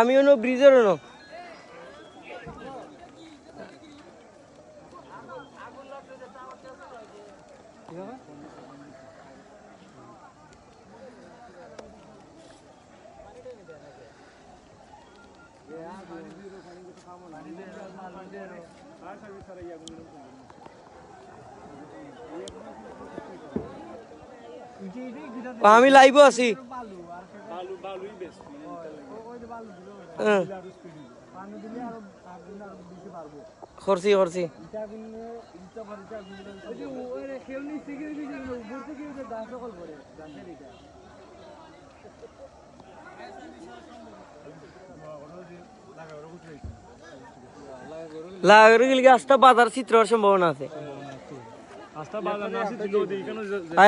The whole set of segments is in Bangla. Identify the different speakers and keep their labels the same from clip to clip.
Speaker 1: আমি অন্য ব্রিজের অন্য আমি লাইভ আছি করছি করছি গাছটা বাজার চিত্র হওয়ার সম্ভাবনা আছে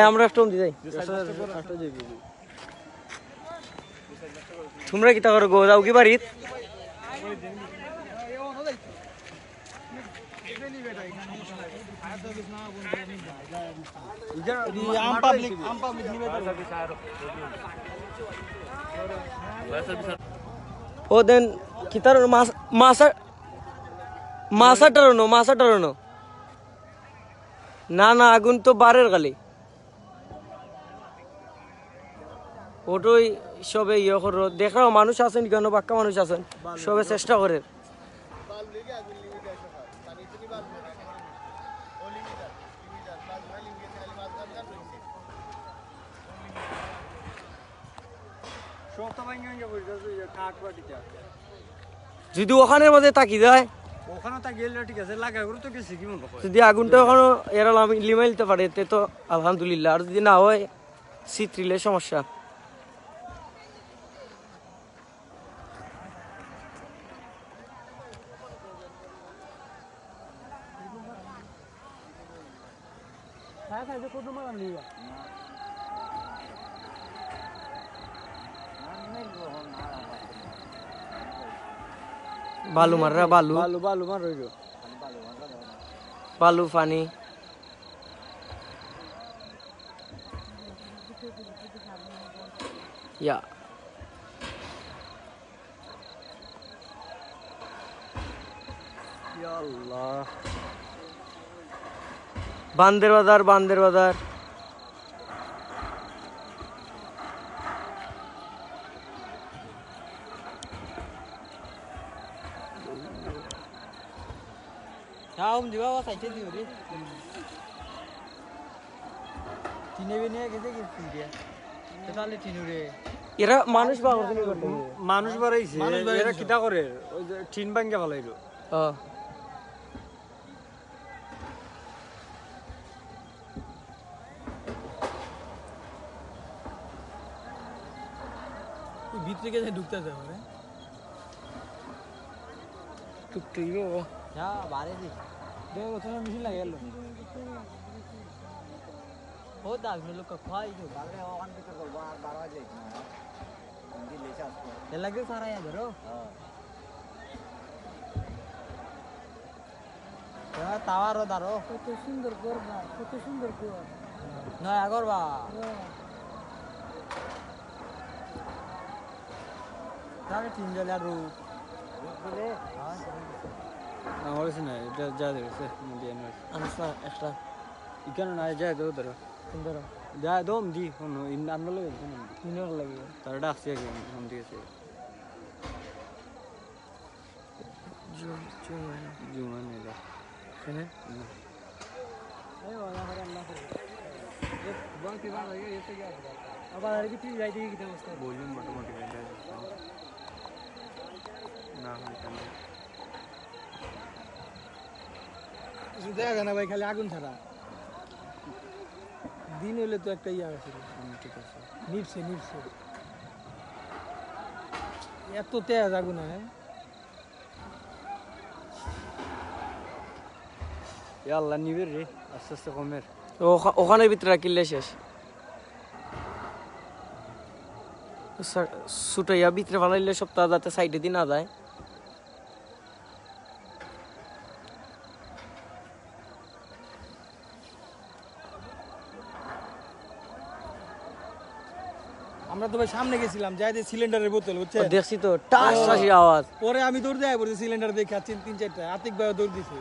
Speaker 1: আমরা স্টোন দিই তোমরা কি তা করো গো যাও কি বাড়িত ও দেন কি তার মাসাটার না না আগুন তো বারের গালি ওটাই সবে ইয়ে করো দেখাও মানুষ আছেন কেন বাক্কা মানুষ আছেন সবে চেষ্টা করে যদি ওখানের মধ্যে তাকি যায় যদি আগুনটা ওখানে এরা লিমাই দিতে পারে তো আলহামদুলিল্লাহ আর যদি না হয় শীতরিলে সমস্যা বালু মাররা বালু বালু পানি ইয়া আল্লাহ বান্দের বাজার এরা মানুষ বাড়াইছে এরা কিটা করে টিন ভাঙ্গা ফেলাইলো ভিতরে গেছে ঢুকতে যাবে মানে ঢুকতেই গো হ্যাঁ বারে দি দেখো তোমার মেশিন লাগে গেল ও দাগ লোক খাই जो बारे ओखान के तो 12 बजे ना हिंदी ले जा ये लगे सारा या धरो हां तावारो दारो কত সুন্দর করবা না করবা তাকে তিন জলে আর রূপ বলে হ্যাঁ আমার সে না এটা যা দেছে মুদি এনে আনসা এক্সট্রা ইকানো না যায় দো ধরো সুন্দর যা দম দি কোনো আমরা লাগে ইনর লাগে তারটা আসছে কি হম দিয়েছে জুমা নেলা হ্যাঁ আরে বাবা আল্লাহ এক बहुत ही बार लगे ये तो क्या अब आ रही थी जाई थी कितने अवस्था वॉल्यूम मोटी है ना हम দেখা না ভাই খালি আগুন ছাড়া দিন হলে তো একটা ইয়া আছে ঠিক আছে নিভছে এত তেজ আগুন হয় আল্লাহ নিবের রে আস্তে আস্তে কমের ওখানে ভিতরে কিল্লে শেষ ছুটাইয়া ভিতরে ফালাইলে সপ্তাহ যাতে সাইডে দিন না যায়
Speaker 2: আমরা তো ভাই সামনে গেছিলাম যাই যে সিলিন্ডারের বোতল বুঝছেন
Speaker 1: দেখছি তো টাস টাসি আওয়াজ
Speaker 2: পরে আমি দৌড় দেয় পড়ছি সিলিন্ডার দেখে আছি 3-4টা আতিক ভাই দৌড় দিছে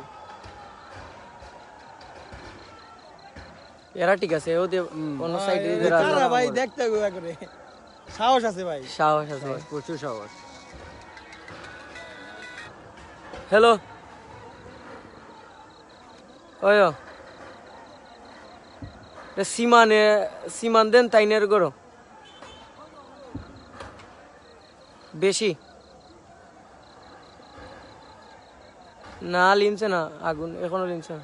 Speaker 1: এরা ঠিক আছে ওদের অন্য সাইডে যারা
Speaker 2: কারা ভাই দেখতে হবে করে সাহস আছে ভাই
Speaker 1: সাহস আছে প্রচুর সাহস হ্যালো ওয়ো সীমান দেন তাইনের গরো বেশি না লিমছে না আগুন এখনো লিমছে না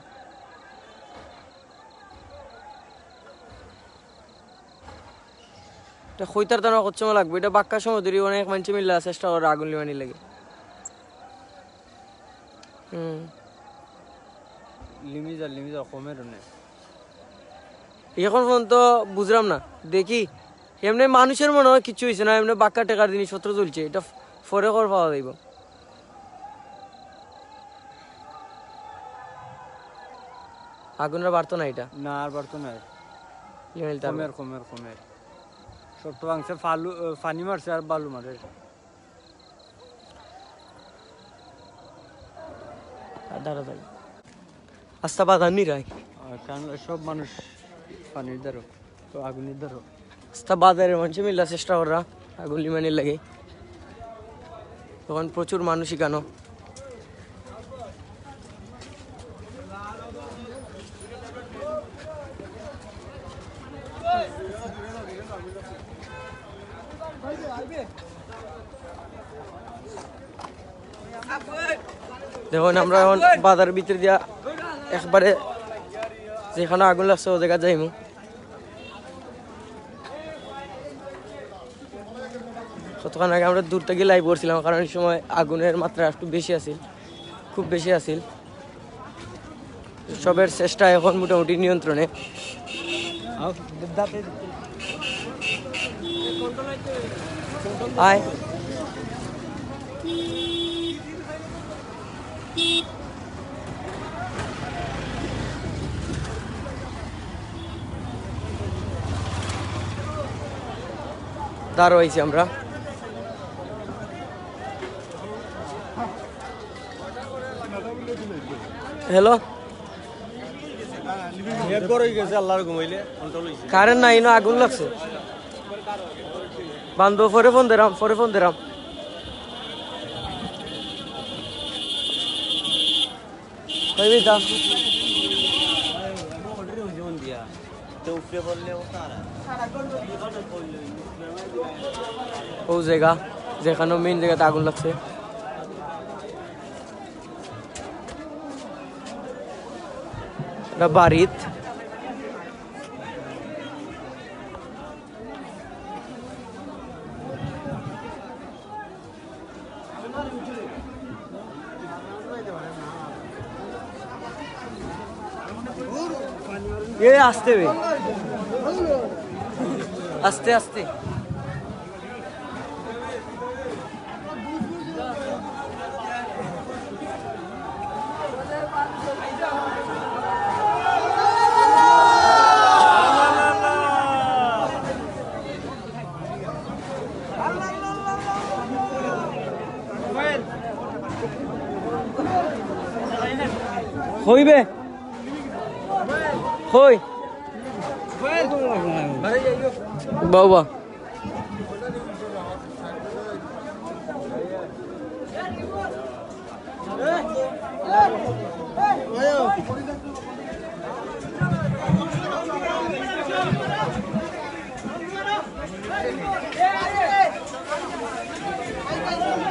Speaker 1: এটা খৈতার দানা কত সময় লাগবে এটা বাক্কা সময় ধরে অনেক মানুষ মিললে চেষ্টা করে আগুন লিমানি লাগে লিমি যা কমের এখন পর্যন্ত বুঝলাম না দেখি এমনি মানুষের মনে হয় কিছু হয়েছে না এমনি বাক্কা টেকার জিনিসপত্র চলছে এটা ফরে কর পাওয়া যাইব আগুনের বাড়তো না এটা না আর বাড়তো না কমের ছোট্ট অংশে ফানি মারছে আর বালু মারে দাঁড়াদাঁড়ি আস্তা বাধা নিরাই কারণ সব মানুষ পানির দ্বারো তো আগুনের দ্বারো আস্তা বাজারের মানুষ মিল্লা চেষ্টা করা আগুন লিমানির লাগে তখন প্রচুর মানুষই কেন দেখুন আমরা এখন বাজারের ভিতরে দিয়া একবারে যেখানে আগুন লাগছে ও জায়গা যাইমু কতক্ষণ আগে আমরা দূর থেকে লাইভ করছিলাম কারণ এই সময় আগুনের মাত্রা একটু বেশি আছিল খুব বেশি আছিল সবের চেষ্টা এখন মোটামুটি নিয়ন্ত্রণে আয় দাঁড় হয়েছি আমরা হ্যালো কারেন্ট নাই না আগুন লাগছে বান্ধব পরে ফোন দিলাম ও জায়গা যেখানে মেইন জায়গাতে আগুন লাগছে বাড়িত আসতে আস্তে আস্তে হইবে হই বাবা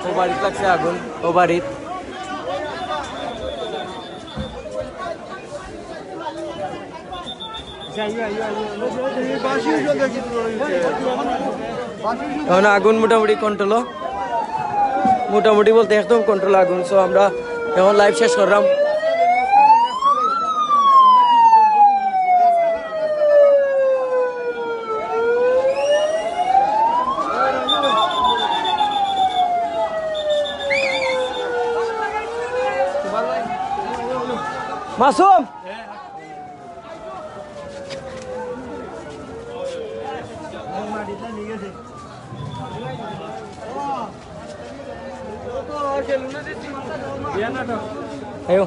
Speaker 1: ও বাড়িতে লাগছে আগুন ও বাড়িত এখন আগুন মোটামুটি কন্ট্রোল মোটামুটি বলতে একদম কন্ট্রোল আগুন সো আমরা এখন লাইভ শেষ করলাম মাসুম আয়ো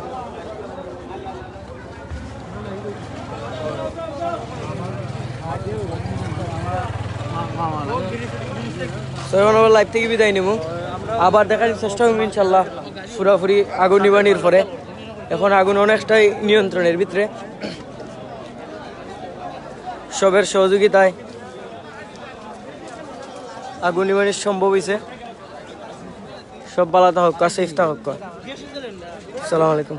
Speaker 1: তো এখন আবার লাইভ থেকে বিদায় নেব, আবার দেখার চেষ্টা করবো ইনশাল্লাহ পুরাপুরি আগুন নিবানির পরে। এখন আগুন অনেকটাই নিয়ন্ত্রণের ভিতরে, সবের সহযোগিতায় আগুন নিবানির সম্ভব হয়েছে। সব বালাতা হোক, সেফটা হোক। আসসালামু আলাইকুম।